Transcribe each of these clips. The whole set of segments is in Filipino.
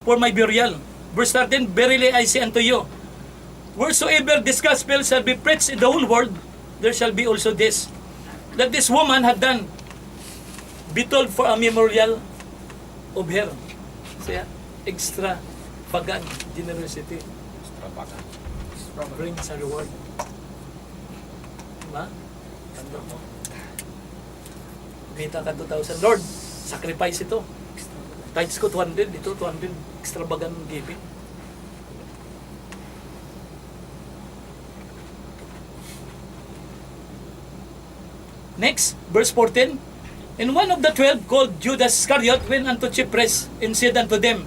for my burial. Verse 13, verily I say unto you, wheresoever this gospel shall be preached in the whole world, there shall be also this, that this woman had done, be told for a memorial of her. Kaya, extravagant generosity brings a reward. Diba? Tanda mo. Kumita ka 2,000. Lord, sacrifice ito. Tithes ko 200, ito 200, extravagant giving. Next, verse 14. And one of the 12, called Judas Iscariot, went unto chief priests and said unto them,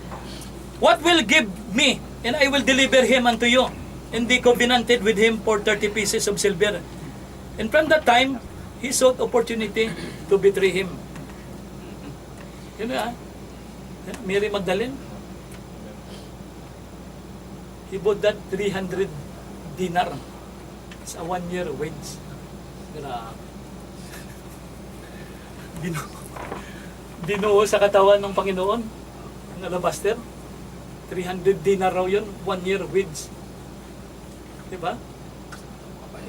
what will give me, and I will deliver him unto you? And they covenanted with him for 30 pieces of silver. And from that time, he sought opportunity to betray him. Yun na, Mary Magdalene, he bought that 300 dinar. It's a 1-year wage. Grabe. Binuo sa katawan ng Panginoon ng alabaster. 300 dinar raw yun, 1-year wage. Diba?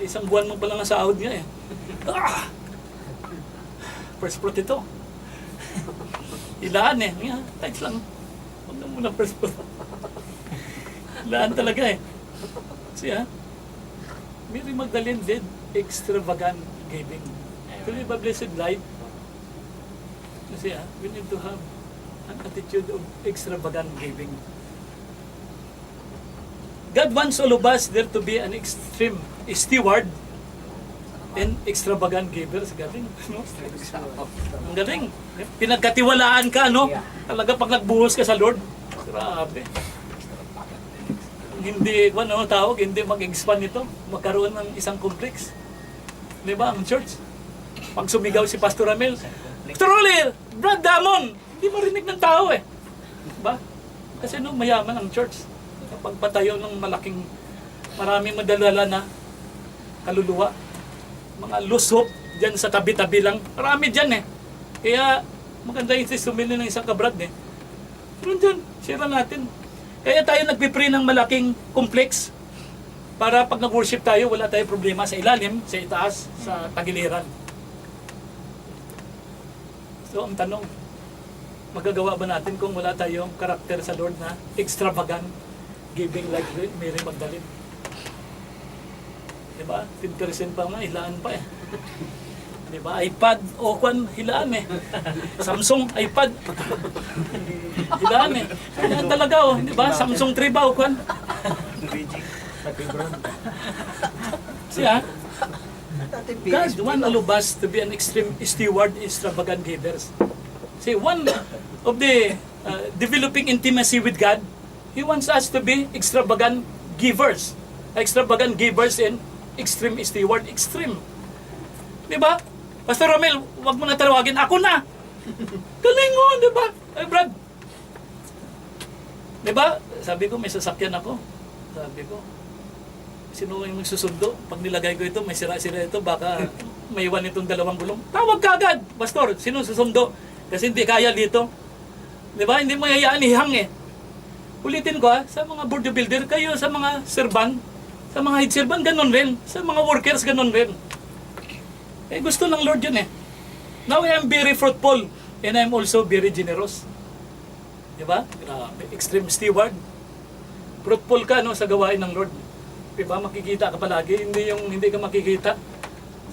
Isang buwan mo pa lang ang sahod niya eh. Ah! First fruit ito. Ilaan eh. Thanks lang. Huwag na muna first fruit. Ilaan talaga eh. Siya, Mary Magdalene did extravagant giving. To live a blessed life, kasi we need to have an attitude of extravagant giving. God wants all of us there to be an extreme steward and extravagant givers. Galing, no? Ang galing. Pinagkatiwalaan ka, no? Talaga pag nagbuhos ka sa Lord. Grabe. Hindi, ano tawag, hindi mag-expand ito. Magkaroon ng isang complex. Di ba, ang church? Pag sumigaw si Pastor Ramel, Truly, Brad Damon, hindi marinig ng tao eh. Diba? Kasi no, mayaman ang church. Kapag patayo ng malaking, maraming madalala na kaluluwa, mga lusop dyan sa tabi-tabi lang, marami dyan eh. Kaya maganda yung sumili ng isang kabrad eh. Pero dyan, share natin. Kaya tayo nagpipray ng malaking complex para pag nag-worship tayo, wala tayong problema sa ilalim, sa itaas, sa tagiliran. So, ang tanong, magagawa ba natin kung wala tayong karakter sa Lord na extravagant giving like Mary Magdalene? Diba? 10% pa nga, hilaan pa eh. Diba? iPad, o kwan, hilaan eh. Samsung, iPad. Hilaan eh. Hilaan talaga oh. Diba? Samsung 3 ba o kwan? Siya, God wants all of us to be an extreme steward, extravagant givers. See, one of the developing intimacy with God, He wants us to be extravagant givers. Extravagant givers and extreme steward. Extreme. Diba? Pastor Romel, wag mo na tawagin, ako na! Galing mo, diba? Ay, Brad. Diba? Sabi ko, may sasakyan ako. Sabi ko, sino yung magsusundo? Pag nilagay ko ito, may sira-sira ito, baka may iwan itong 2 gulong. Tawag ka agad, Pastor, sino susundo? Kasi hindi kaya dito. Di ba? Hindi mo hayaan ihang eh. Ulitin ko sa mga bodybuilder, kayo sa mga serban, sa mga head serban, ganun rin. Sa mga workers, ganun rin. Eh, gusto ng Lord yun eh. Now I am very fruitful and I am also very generous. Di ba? Grabe. Extreme steward. Fruitful ka no, sa gawain ng Lord. Diba, makikita ka palagi, hindi ka makikita.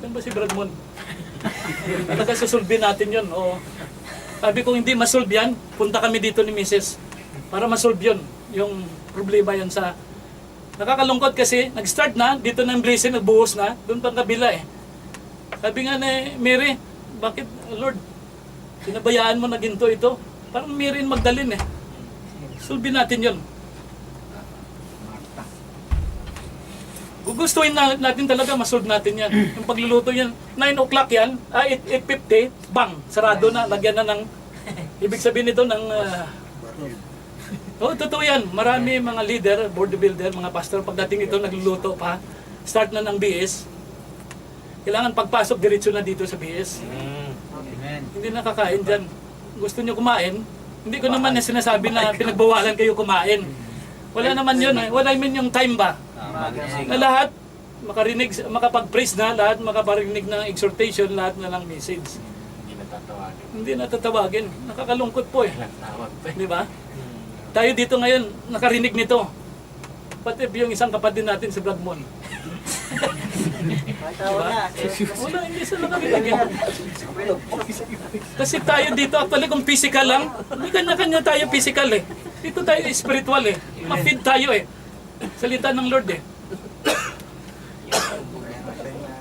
Saan ba si Bradmon? Talaga susulbin natin yun. O, sabi ko hindi masolve yan, punta kami dito ni Mrs. Para masolve yun, yung problema yan sa... Nakakalungkot kasi, nag-start na, dito na yung blessing, nagbuhos na, doon pang kabila eh. Sabi nga ni Mary, bakit, Lord, sinabayaan mo na ginto ito? Parang Mary Magdalene eh. Solve natin yun. Gugustuhin natin talaga, masolve natin yan. Yung pagluluto yan, 9 o'clock yan, 8:50, bang, sarado na, lagyan na ng, ibig sabihin nito ng, totoo yan, marami mga leader, board builder, mga pastor, pagdating ito, nagluluto pa, start na ng BS, kailangan pagpasok, diretso na dito sa BS. Hindi nakakain dyan. Gusto nyo kumain, Hindi ko naman na sinasabi na pinagbawalan kayo kumain. Wala naman yun. Wala yung time ba? Na lahat makarinig, makapag-praise na, lahat makaparinig ng exhortation, lahat na lang message. Hindi natatawagin. Nakakalungkot po eh. Di ba? Tayo dito ngayon, nakarinig nito. Pati yung isang kapatid natin si Brad Mon. Diba? Wala, hindi sila nakarinig. Kasi tayo dito, actually kung physical lang, hindi kanya-kanya tayo physical eh. Dito tayo spiritual eh. Ma-feed tayo eh. Salita ng Lord eh.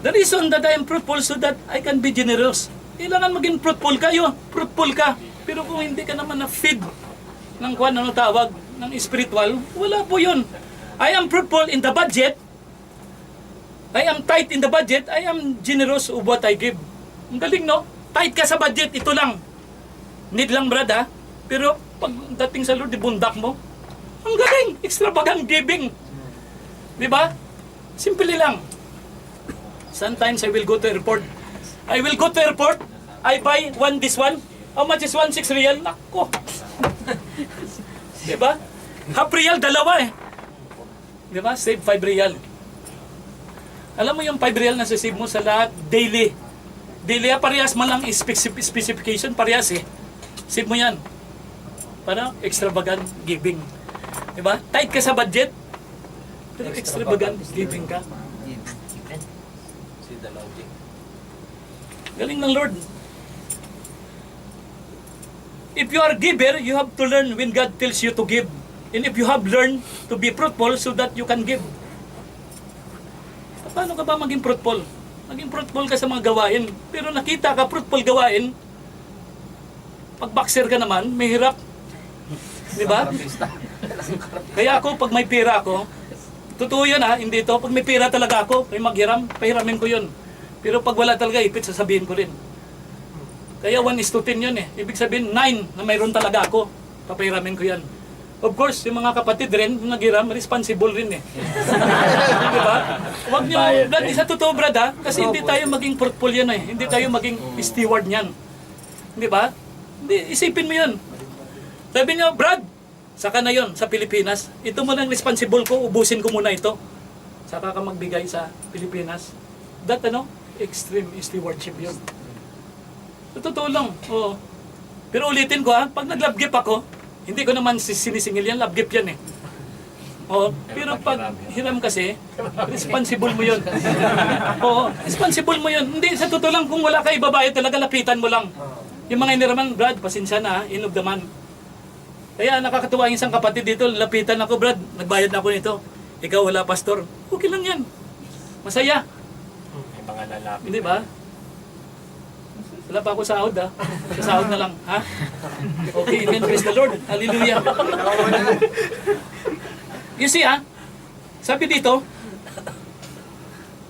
The reason that I am fruitful so that I can be generous. Kailangan maging fruitful kayo. Fruitful ka. Pero kung hindi ka naman na-feed ng kwan, ano tawag, ng spiritual, wala po yun. I am fruitful in the budget. I am tight in the budget. I am generous of what I give. Ang galing, no? Tight ka sa budget, ito lang. Need lang, brad, ha? Pero pag dating sa Lord, ibundak mo. Ang galing! Extravagant giving. Di ba? Simple lang. Sometimes I will go to airport. I will go to airport. I buy this one. How much is 1.6 real? Nako. Di ba? Half real, dalawa eh. Di ba? Save 5 real. Alam mo yung 5 real na save mo sa lahat, daily. Daily, parehas man lang specification, parehas eh. Save mo yan. Para extravagant giving. Diba? Tight ka sa budget, pero extravagant giving ka. Galing ng Lord. If you are giver, you have to learn when God tells you to give. And if you have learned to be fruitful so that you can give. Paano ka ba maging fruitful? Maging fruitful ka sa mga gawain. Pero nakita ka fruitful gawain, pag boxer ka naman, may hirap. Di ba? Kaya ako, pag may pera ako, totoo yun ha, hindi ito. Pag may pera talaga ako, may maghiram, pahiramin ko yun. Pero pag wala talaga, ipit, sasabihin ko rin. Kaya 1:10 yun eh. Ibig sabihin, 9 na mayroon talaga ako, papahiramin ko yan. Of course, yung mga kapatid rin, yung naghiram, responsible rin eh. Di ba? Huwag nyo, Brad, isa totoo Brad ha, kasi hindi tayo maging fruitful yan eh. Hindi tayo maging steward niyan. Di ba? Hindi, isipin mo yun. Sabi nyo, Brad, saka na yun sa Pilipinas. Ito mo lang responsible ko, ubusin ko muna ito. Saka ka magbigay sa Pilipinas. That extreme stewardship yun. So, totoo lang. Oo. Pero ulitin ko ha, pag nag-love gift ako, hindi ko naman sinisingil yan, love gift yan eh. Oo. Pero pag hiram kasi, responsible mo yun. Oo, responsible mo yun. Hindi, sa totoo lang, kung wala ka ibabayad talaga, lapitan mo lang. Yung mga iniraman, Brad, pasensya na ha, in of the man. Kaya nakakatuwa yung isang kapatid dito, lapitan ako, Brad, nagbayad na ako nito. Ikaw wala, pastor. Okay lang yan. Masaya. Mga lalaki. Hindi ba? Wala pa ako sahod ha. Sa sahod na lang. Ha? Okay, amen. Praise the Lord. Hallelujah. You see ha? Sabi dito,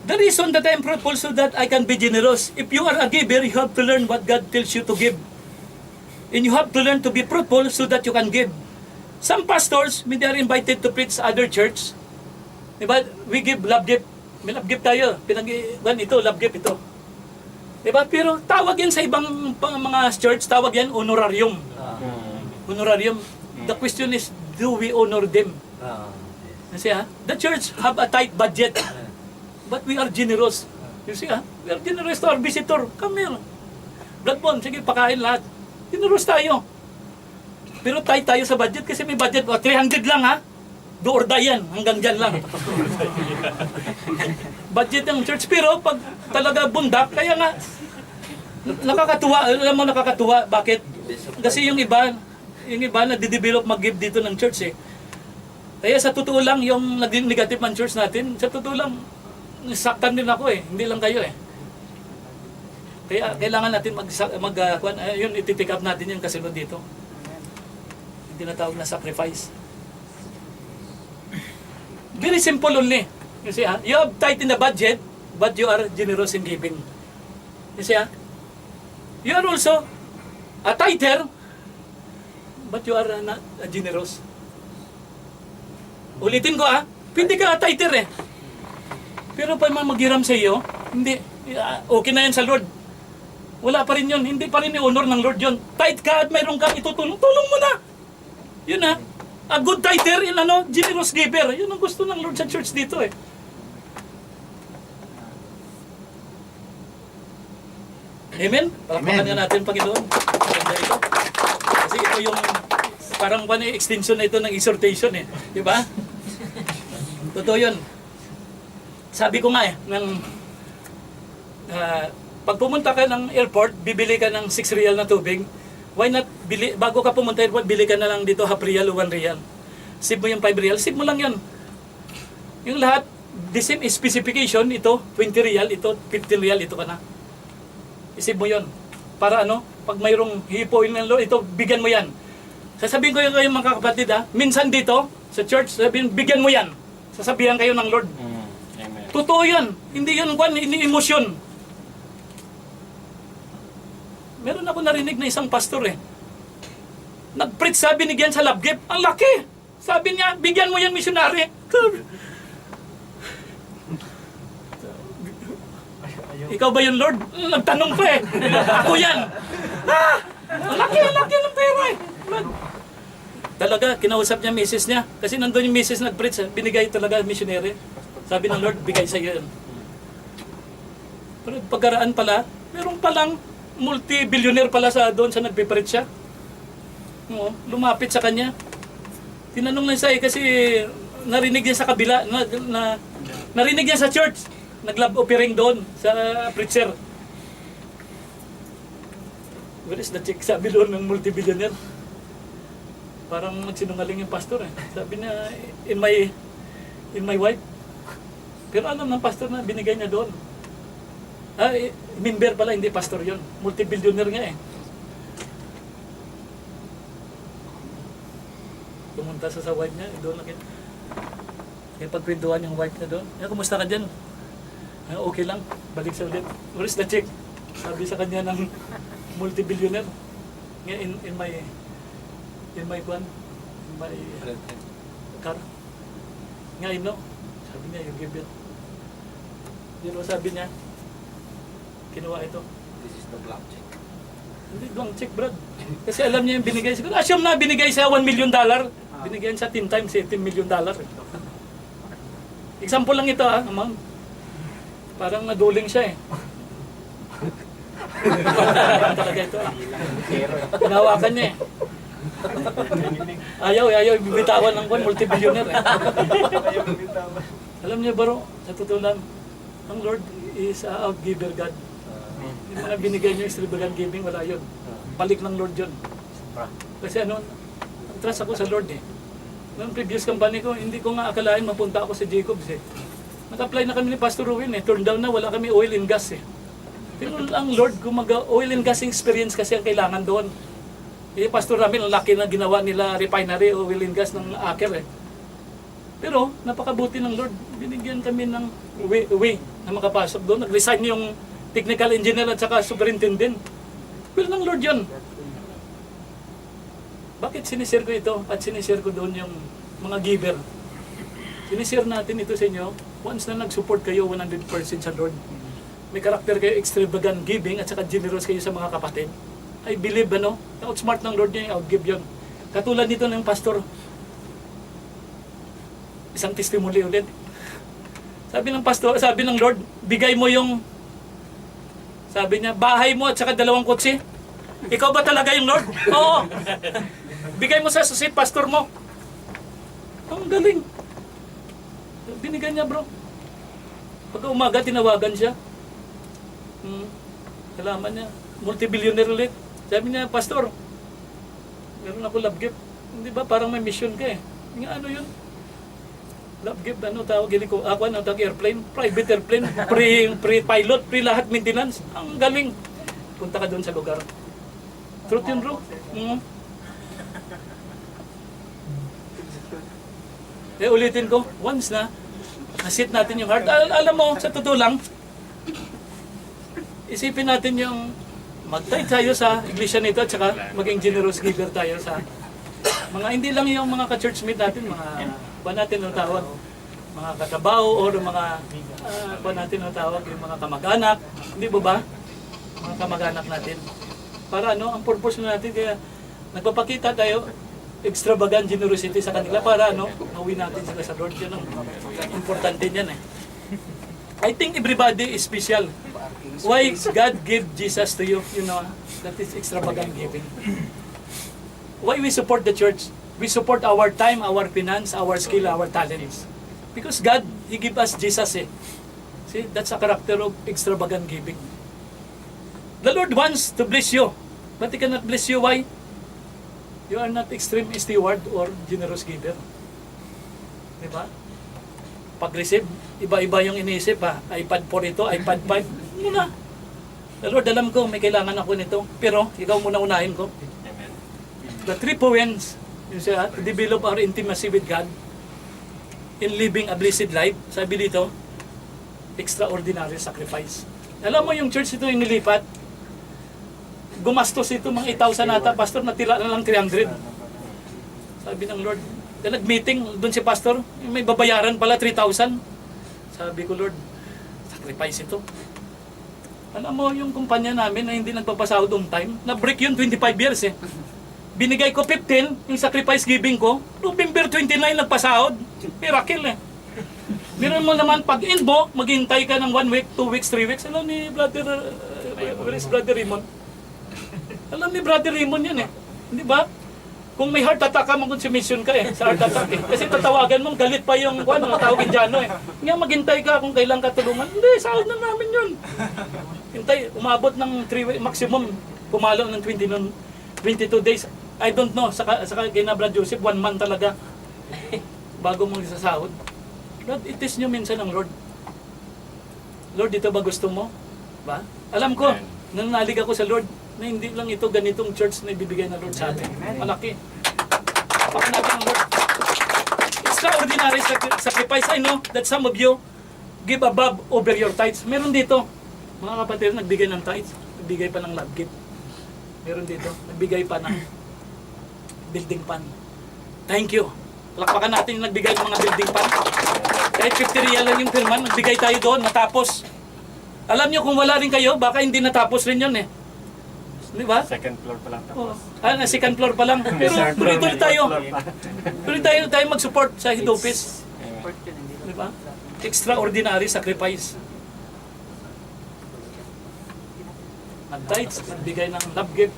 the reason that I am fruitful so that I can be generous. If you are a giver, you have to learn what God tells you to give. And you have to learn to be fruitful so that you can give. Some pastors, when they are invited to preach other church, diba? We give love gift. May love gift tayo. Ito, love gift ito. Diba? Pero tawag yan sa ibang mga church, tawag yan honorarium. Honorarium. The question is, do we honor them? Kasi the church have a tight budget. But we are generous. You see we are generous to our visitor. Come here. Blood bond, sige, pakain lahat. Generous tayo. Pero tight tayo sa budget kasi may budget. 300 lang ha. Do or die yan. Hanggang dyan lang. Budget ng church. Pero pag talaga bundak, kaya nga, nakakatuwa. Alam mo nakakatuwa. Bakit? Kasi yung iba nadidevelop mag-give dito ng church eh. Kaya sa totoo lang, yung naging negative man church natin, sa totoo lang, saktan din ako eh. Hindi lang kayo eh. Kaya kailangan natin yun, iti-pick up natin yung kasunod dito. Yung tinatawag na sacrifice. Very simple only. You see you have tight in the budget, but you are generous in giving. You see you are also a tither, but you are not generous. Ulitin ko pwede ka a tither eh. Pero pa maghiram sa iyo, hindi, okay na yan sa Lord. Wala pa rin yun. Hindi pa rin i-honor ng Lord yun. Tithe ka at mayroon kang itutulong. Tulong mo na. Yun na. A good tither in generous giver. Yun ang gusto ng Lord sa church dito eh. Amen? Palakpakan nga natin, Panginoon. Maganda ito. Kasi ito yung parang extension na ito ng exhortation eh. Di ba? Totoo yun. Sabi ko nga eh, pag pumunta ka ng airport, bibili ka ng 6 real na tubig. Why not, bago ka pumunta airport, bili ka na lang dito half real o 1 real. Save mo yung 5 real, save mo lang yun. Yung lahat, the same specification, ito, 20 real, ito, 15 real, ito ka na. Isip mo yun. Para ano, pag mayroong hipoin ng Lord, ito, bigyan mo yan. Sasabihin ko yung mga kapatid minsan dito, sa church, sabihin, bigyan mo yan. Sasabihan kayo ng Lord. Amen. Totoo yan. Hindi yun, hindi emosyon. Meron ako narinig na isang pastor Nag-preach, sabi ni Gian sa love gift, ang laki. Sabi niya, bigyan mo yan, missionary. Ikaw ba yun, Lord? Nagtanong pa Ako yan. Ang laki ng pera Talaga, kinausap niya misis niya. Kasi nandun yung misis nag-preach. Binigay talaga missionary. Sabi ng Lord, bigay sa iyo yan. Pero pagkaraan pala, meron palang multi-billionaire pala doon sa nagpipreach siya. Lumapit sa kanya. Tinanong lang siya kasi narinig niya sa kabila, narinig niya sa church. Nag-love offering doon sa preacher. Where is the chick? Sabi doon ng multi-billionaire. Parang magsinungaling yung pastor Sabi niya, in my wife. Pero alam ng pastor na binigay niya doon. Member pala, hindi pastor yon. Multi-billionaire nga Pumunta sa wife niya, doon lang Kaya pagkwentuhan yung wife niya doon. Kumusta ka dyan? Okay lang, balik sa ulit. Where is the chick? Sabi sa kanya ng multi-billionaire. Nga in my car. Nga sabi niya, you give it. Pero sabi niya, kinuha ito. This is the black check. Hindi blank check, Brad. Kasi alam niya yung binigay. Siguro, assume na binigay siya $1 million. Binigyan siya 10 times $18 million. Example lang ito, ma'am. Parang naduling siya talaga ito Hinawakan niya Ayaw bibitawan ng multi-billionaire Alam niyo bro, sa totoo lang, ang Lord is a giver God. Yung mga binigay niyo extravagant giving, wala yun. Balik ng Lord yun. Kasi trust ako sa Lord Noong previous company ko, hindi ko nga akalain mapunta ako sa Jacobs Nag-apply na kami ni Pastor Ruin Turn down na, wala kami oil and gas Pero ang Lord, oil and gas experience kasi ang kailangan doon. Pastor namin, ang laki na ginawa nila refinery, oil and gas ng Aker Pero, napakabuti ng Lord. Binigyan kami ng way na makapasok doon. Nag-resign yung technical engineer at saka superintendent. Will ng Lord yun. Bakit sinishare ko ito at sinishare ko doon yung mga giver? Sinishare natin ito sa inyo. Once na nag-support kayo 100% sa Lord, may karakter kayo, extravagant giving at saka generous kayo sa mga kapatid. I believe, outsmart ng Lord niya, outgive yun. Katulad nito ng pastor. Isang testimony ulit. Sabi ng pastor, sabi ng Lord, bigay mo yung, sabi niya, bahay mo at saka 2 kotse. Ikaw ba talaga yung Lord? Oo. Bigay mo sa associate pastor mo. Ang galing. Binigyan niya, bro. Pagka umaga, tinawagan siya. Kalaman niya. Multi-billionaire ulit. Sabi niya, Pastor, meron ako love gift. Hindi ba parang may mission ka Nga ano yun? Love gift, tawag ko? Ako, tawag airplane? Private airplane? Pre-pilot? Pre-lahat maintenance? Ang galing. Punta ka doon sa lugar. Truth yun, bro. Ulitin ko, once na, nasit natin yung heart. Alam mo, sa totoo lang, isipin natin yung mag-tithe tayo sa iglesia nito at saka maging generous giver tayo sa mga, hindi lang yung mga ka-churchmate natin, mga, natin ang tawag, mga katrabaho o mga, natin ang tawag, yung mga kamag-anak, hindi ba ba? mga kamag-anak natin. Para ang purpose natin, kaya nagpapakita tayo, extravagant generosity sa kanila para mauwi natin sila sa Lord. Yan ang importante niyan eh. I think everybody is special. Why God gave Jesus to you, that is extravagant giving. Why we support the church? We support our time, our finance, our skill, our talents. Because God, He give us Jesus eh. See, that's a character of extravagant giving. The Lord wants to bless you, but He cannot bless you. Why? You are not extreme steward or generous giver. Diba? Pag-receive, iba-iba yung iniisip ha. iPad 4 ito, iPad 5. Muna. The Lord, alam ko, may kailangan ako nito. Pero, ikaw muna unahin ko. Amen. The 3 points, yun siya, to develop our intimacy with God in living a blessed life. Sabi dito, extraordinary sacrifice. Alam mo yung church ito yung nilipat, gumastos ito mga 8,000 ata, pastor, natira na lang 300. Sabi ng Lord, nag-meeting doon si pastor, may babayaran pala 3,000. Sabi ko, Lord, sacrifice ito. Alam mo yung kumpanya namin na hindi nagpapasahod on time, na-break yun 25 years eh. Binigay ko 15, yung sacrifice giving ko, November 29 nagpasahod. Miracle eh. Meron mo naman pag inbo, maghintay ka ng 1 week, 2 weeks, 3 weeks. Alam ni Brother, where is Brother Raymond? Alam ni Brother Raymond yan eh. Hindi ba? Kung may heart attack ka, mag-consumption ka eh, sa heart attack eh. Kasi tatawagan mo, galit pa yung mga tawag Indiano eh. Nga maghintay ka kung kailan ka tulungan. Hindi, sahod na namin yun. Hintay, umabot ng 3 weeks, maximum, pumalo ng 22 days. I don't know, saka kina Brad Joseph, 1 month talaga. Bago mong isasahod. Lord, itis nyo minsan ang Lord. Lord, ito ba gusto mo? Ba? Alam ko, nanalig ako sa Lord, na hindi lang ito ganitong church na ibibigay na Lord sa atin. Malaki. Baka natin ang Lord. Extraordinary sacrifice. I know that some of you give above over your tithes. Meron dito, mga kapatid, nagbigay ng tithes, nagbigay pa ng love gift. Meron dito, nagbigay pa ng building pan. Thank you. Palakpakan natin yung nagbigay ng mga building pan. Kahit 50 real lang yung firman, nagbigay tayo doon, natapos. Alam nyo kung wala rin kayo, baka hindi natapos rin yun eh. Di ba? Second floor pa lang tapos. Second floor pa lang. Pero tuloy-tuloy tayo. Tuloy tayo mag-support sa head office. Di ba? Extraordinary sacrifice. Nag-tithes, nagbigay ng love gift.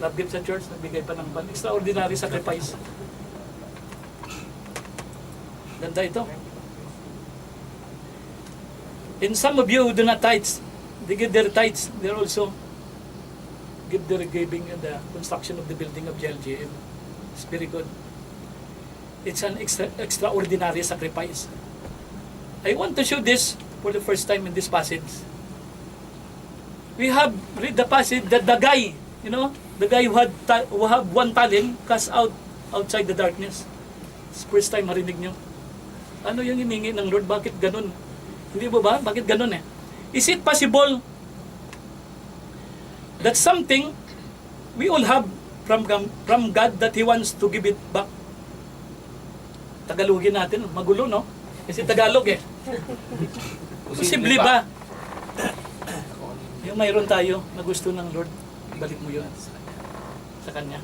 Love gift sa church, nagbigay pa ng ban. Extraordinary sacrifice. Ganda ito. And some of you who do not tithes, they give their tithes, they also give their giving in the construction of the building of GLGM. It's very good. It's an extraordinary sacrifice. I want to show this for the first time in this passage. We have read the passage that the guy, the guy who have 1 talent cast outside the darkness. It's first time marinig nyo. Ano yung hiningi ng Lord? Bakit ganun? Hindi ba? Bakit ganun eh? Is it possible that something we all have from God that He wants to give it back? Tagalogin natin, magulo no? Kasi Tagalog eh. Posible ba? Yung mayroon tayo na gusto ng Lord, balik mo yun sa Kanya.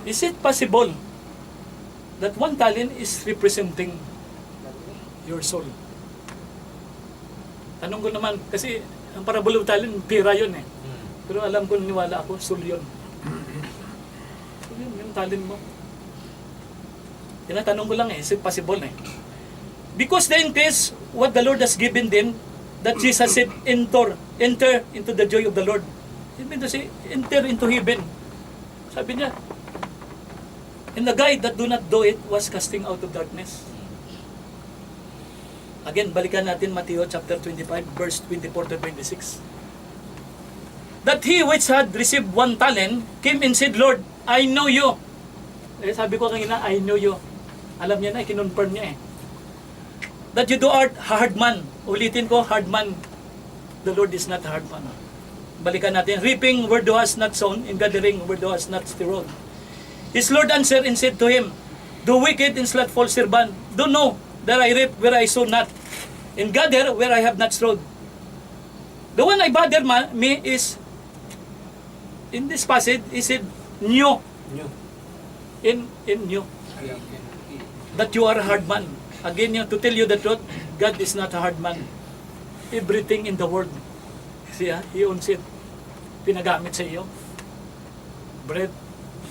Is it possible that 1 talent is representing your soul? Tanong ko naman, kasi ang parable of talent, pira yun eh. Pero alam ko, naniwala ako, soul yun. So yun, yung talent mo. Tinatanong ko lang eh, is it possible eh? Because the increase, what the Lord has given them, that Jesus said, enter into the joy of the Lord. It means to say, enter into heaven. Sabi niya, and the guy that do not do it was casting out of darkness. Again, balikan natin Matthew chapter 25, verse 24 to 26. That he which had received 1 talent came and said, Lord, I know you. Sabi ko kanina, I know you. Alam niya na, kinonfirm niya eh. That you do art hard man. Ulitin ko, hard man. The Lord is not a hard man. Balikan natin, reaping where thou hast not sown, and gathering where thou hast not stirred. His Lord answered and said to him, the wicked and slothful servant, do know that I reap where I sow not, and gather where I have not sowed. The one I bother me is, in this passage, is it new? In new. That you are a hard man. Again, to tell you the truth, God is not a hard man. Everything in the world, see, He owns it. Pinagamit sa iyo. Bread,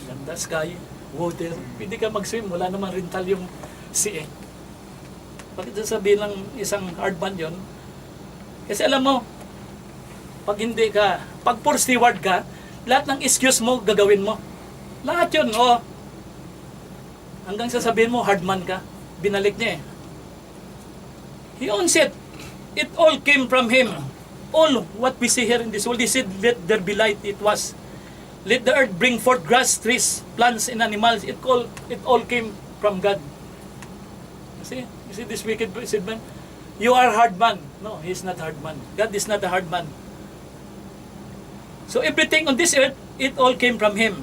ganda, sky, water. Pwede ka mag-swim, wala naman rental yung sea. Bakit sasabihin ng isang hard man yun? Kasi alam mo, pag hindi ka, pag poor steward ka, lahat ng excuse mo, gagawin mo. Lahat yun, oh. Hanggang sasabihin mo, hard man ka. Binalik niya eh. He owns it. It all came from Him. All what we see here in this world, He said, let there be light. It was. Let the earth bring forth grass, trees, plants, and animals. It all came from God. You see this wicked man? You are hard man. No, He is not hard man. God is not a hard man. So everything on this earth, it all came from Him.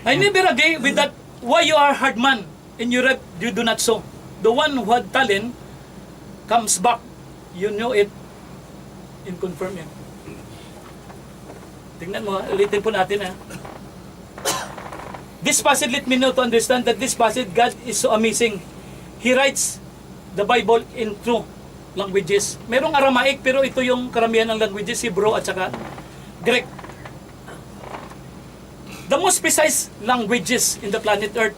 I never agree with that. Why you are hard man and you do not sow? The one who had talent comes back. You know it and confirm it. Tingnan mo, ulitin po natin ha. This passage, let me know to understand that this passage, God is so amazing. He writes the Bible in two languages. Merong Aramaic, pero ito yung karamihan ng languages, Hebrew at saka Greek. The most precise languages in the planet Earth.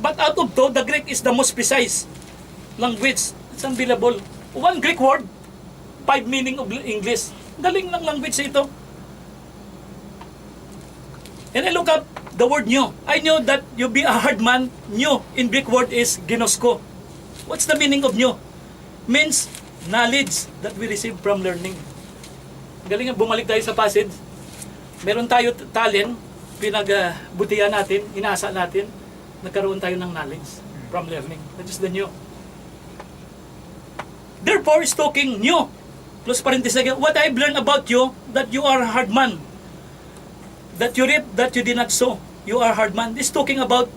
But out of two, the Greek is the most precise language. It's unbelievable. One Greek word, 5 meaning of English. Galing ng language ito. And I look up the word new. I know that you be a hard man. New in Greek word is ginosko. What's the meaning of new? Means knowledge that we receive from learning. Galing, bumalik tayo sa passage. Meron tayo talent, pinagbutihan natin, inaasa natin, nagkaroon tayo ng knowledge from learning. That is the new. Therefore, is talking new. Plus parenthesis again, what I've learned about you, that you are a hard man. That you reap, that you did not sow. You are a hard man. This is talking about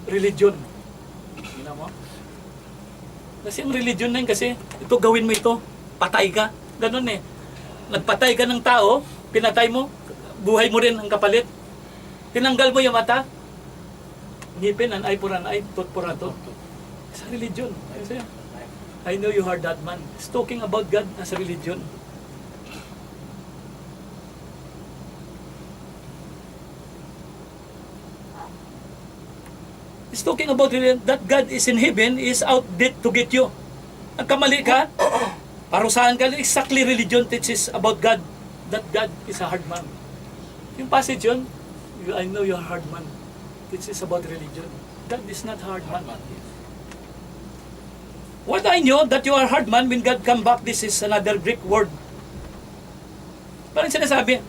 religion. Tingnan mo. Kasi ang religion na yun, kasi ito gawin mo ito, patay ka. Ganun eh. Nagpatay ka ng tao, pinatay mo, buhay mo rin ang kapalit. Tinanggal mo yung mata, ngipin, an eye for an eye, tooth for a tooth. Sa religion. Kasi, I know you are that man. It's talking about God as a religion. It's talking about that God is in heaven, is out there to get you. Nagkamali ka, parusahan ka, exactly religion teaches about God, that God is a hard man. Yung passage yun, I know you're a hard man. Teaches about religion. God is not hard man. What I know, that you are hard man, when God come back, this is another Greek word. Parang sinasabi,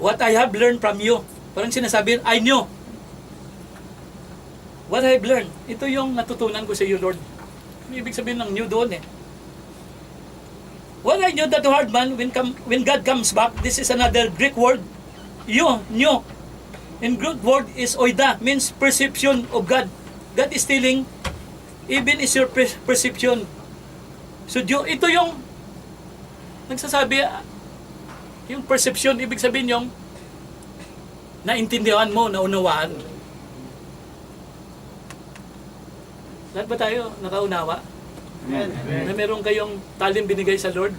what I have learned from you. Parang sinasabi, I know. What I have learned, ito yung natutunan ko sa iyo, Lord. May ibig sabihin ng new doon eh. What I knew that the hard man, when God comes back, this is another Greek word. You, new. In Greek word is oida, means perception of God. God is telling, even is your perception. So ito yung nagsasabi, yung perception, ibig sabihin yung naintindihan mo, naunawaan. Lahat ba tayo nakaunawa? Amen. Na meron kayong talent binigay sa Lord,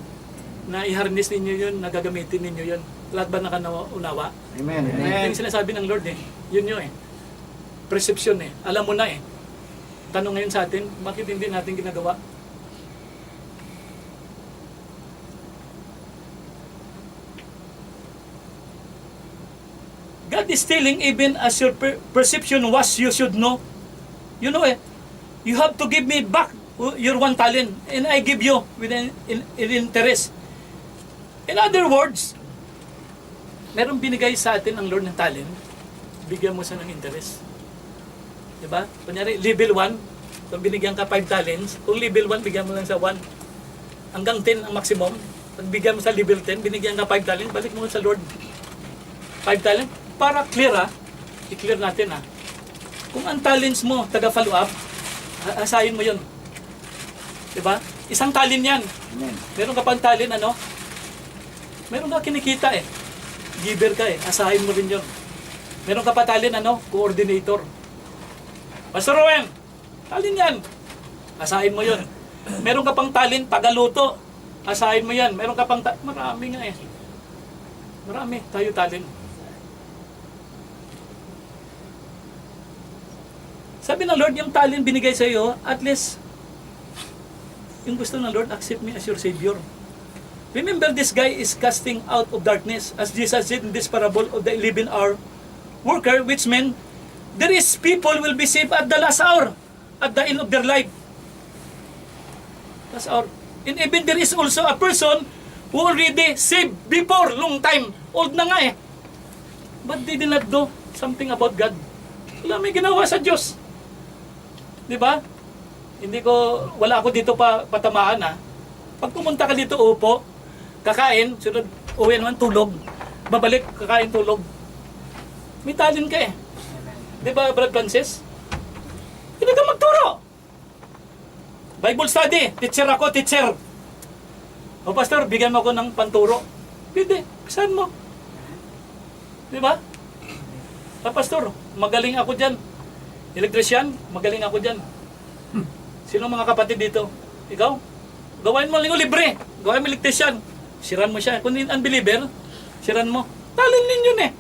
na i-harness ninyo yun, na gagamitin ninyo yun. Lahat ba nakaunawa? Amen. Yung sinasabi ng Lord eh, yun yun eh. Perception eh, alam mo na eh. Tanong ngayon sa atin, bakit hindi natin ginagawa? God is telling, even as your perception was, you should know. You know eh, you have to give me back your one talent, and I give you with an interest. In other words, merong binigay sa atin ang Lord ng talent, bigyan mo siya ng interest. Diba? Kunyari, level 1, kung binigyan ka 5 talents, kung level 1, bigyan mo lang sa 1. Hanggang 10 ang maximum. Pag bigyan mo sa level 10, binigyan ka 5 talents, balik mo sa Lord. 5 talents. Para clear i-clear natin Kung ang talents mo, taga-follow up, asahin mo yun. Diba? Isang talin yan. Amen. Meron ka pang talin, ano? Meron ka kinikita eh. Giver ka eh. Asahin mo rin yun. Meron ka pa talin, ano? Coordinator. Pastor Owen, talin yan. Asahin mo yun. Meron ka pang talin, tagaluto. Asahin mo yan. Meron ka pang marami nga eh. Marami. Tayo talin. Sabi ng Lord, yung talin binigay sa iyo, at least, yung gusto ng Lord, accept me as your Savior. Remember, this guy is casting out of darkness, as Jesus said in this parable of the 11-hour worker, which meant, there is people will be saved at the last hour, at the end of their life. Last hour. And even there is also a person who already saved before, long time. Old na nga eh. But they did not do something about God. Wala may ginawa sa Diyos. Di ba? Wala ako dito patamaan ha. Pag pumunta ka dito, upo, kakain, sunod, uwi naman, tulog. Babalik, kakain, tulog. May talent ka eh. Di ba, Brad Francis? Hindi ka magturo. Bible study, teacher ako, teacher. O pastor, bigyan mo ako ng panturo. Pwede, saan mo? Di ba? Pastor, magaling ako dyan. Electrician, magaling ako dyan. Sino mga kapatid dito? Ikaw? Gawain mo linggo libre. Gawain mo electrician. Siran mo siya. Kung unbeliever, siran mo. Talent ninyo eh.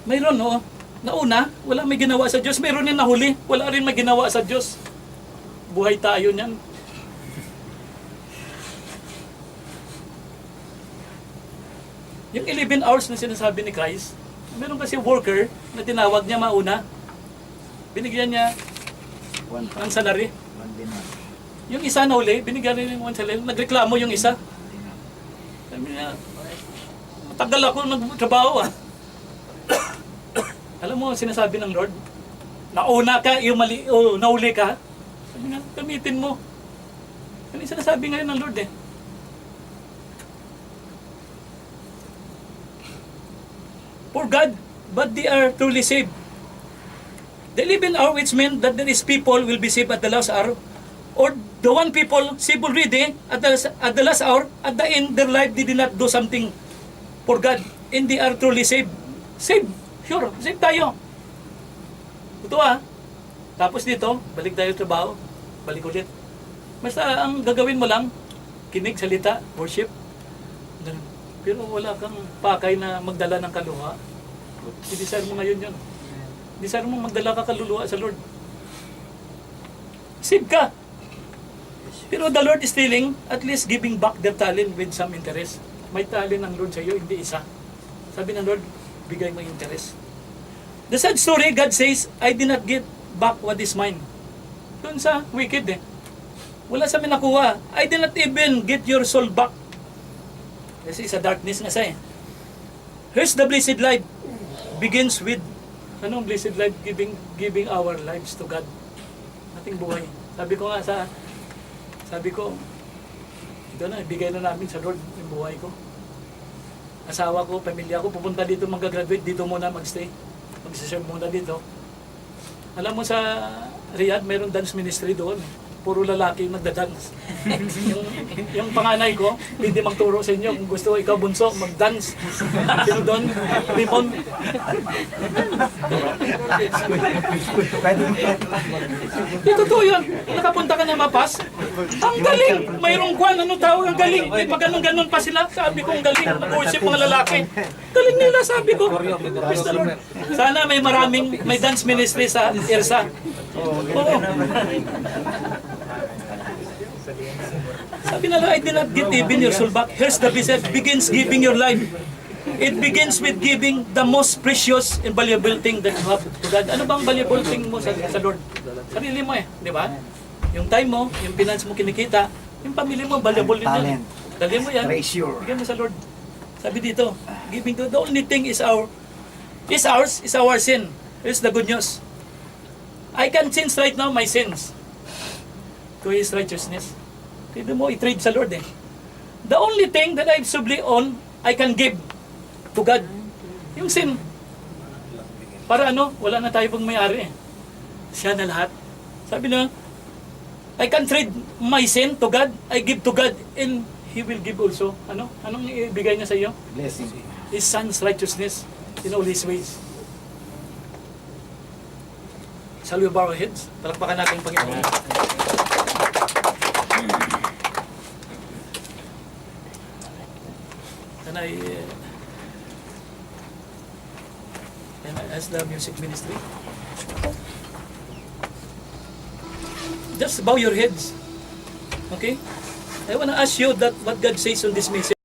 Mayroon, no? Nauna, wala may ginawa sa Diyos. Mayroon din nahuli. Wala rin may ginawa sa Diyos. Buhay tayo niyan. Yung 11 hours na sinasabi ni Christ, meron kasi worker na tinawag niya mauna. Binigyan niya ng salary. 1 dinar. Yung isa na uli, binigyan rin ng 1 salary. Nagreklamo yung isa. Sabi niya, matagal ako nagtrabaho ah. Alam mo, sinasabi ng Lord, nauna ka, nauli ka. Sabi niya, gamitin mo. Ano yung sinasabi ngayon ng Lord eh? For God, but they are truly saved. The 11 hour, which meant that there is people will be saved at the last hour, or the one people saved already at the last hour, at the end their life they did not do something for God, and they are truly saved. Saved, sure, saved tayo. Ito ah. Tapos dito, balik tayo sa trabaho, balik ulit. Basta ang gagawin mo lang, kinig, salita, worship. Ganun. Pero wala kang pakay na magdala ng kaluha. I-desire mo ngayon yun. Desire mo magdala ka kaluluwa sa Lord. Save ka. Pero the Lord is telling, at least giving back their talent with some interest. May talent ng Lord sa iyo, hindi isa. Sabi ng Lord, bigay mo interest. The sad story, God says, I did not get back what is mine. Doon sa wicked eh. Wala sa amin nakuha. I did not even get your soul back. Kasi sa darkness nga siya eh. Here's the blessed life. Begins with, anong blessed life? Giving our lives to God. Ating buhay. Sabi ko, ito na, ibigay na namin sa Lord yung buhay ko. Asawa ko, pamilya ko, pupunta dito, mag-graduate, dito muna mag-stay. Mag-serve muna dito. Alam mo sa Riyadh, mayroong dance ministry doon. Puro lalaki magda-dance. yung panganay ko, hindi magturo sa inyo. Kung gusto ikaw bunso, mag-dance. Sino doon? Rimon. Totoo yun. Nakapunta ka na Mapas. Ang galing. Mayroong kwan. Ano tawag? Ang galing. May pag ganun pa sila. Sabi ko, ang galing. Mag-worship mga lalaki. Galing nila, sabi ko. Praise the Lord. Sana may may dance ministry sa Irsa. Oo. Sabi na lang, I did not get even your soul back. Here's the blessed, begins giving your life. It begins with giving the most precious and valuable thing that you have to God. Ano bang valuable thing mo sa Lord? Sarili mo eh, di ba? Yung time mo, yung finance mo kinikita, yung pamilya mo, valuable din yan. Dali mo yan, bigyan mo sa Lord. Sabi dito, giving to, the only thing is our sin. Here's the good news. I can change right now my sins to His righteousness. Pwede mo i-trade sa Lord eh. The only thing that I subli on, I can give to God. Yung sin. Para ano, wala na tayo pang may-ari eh. Siya na lahat. Sabi na, I can trade my sin to God, I give to God, and He will give also. Ano? Anong ibigay niya sa iyo? Blessing. His Son's righteousness in all His ways. Shall we bow our heads? Palakpakan natin ang Panginoon. Can I ask the music ministry? Just bow your heads. Okay? I want to ask you that what God says on this message.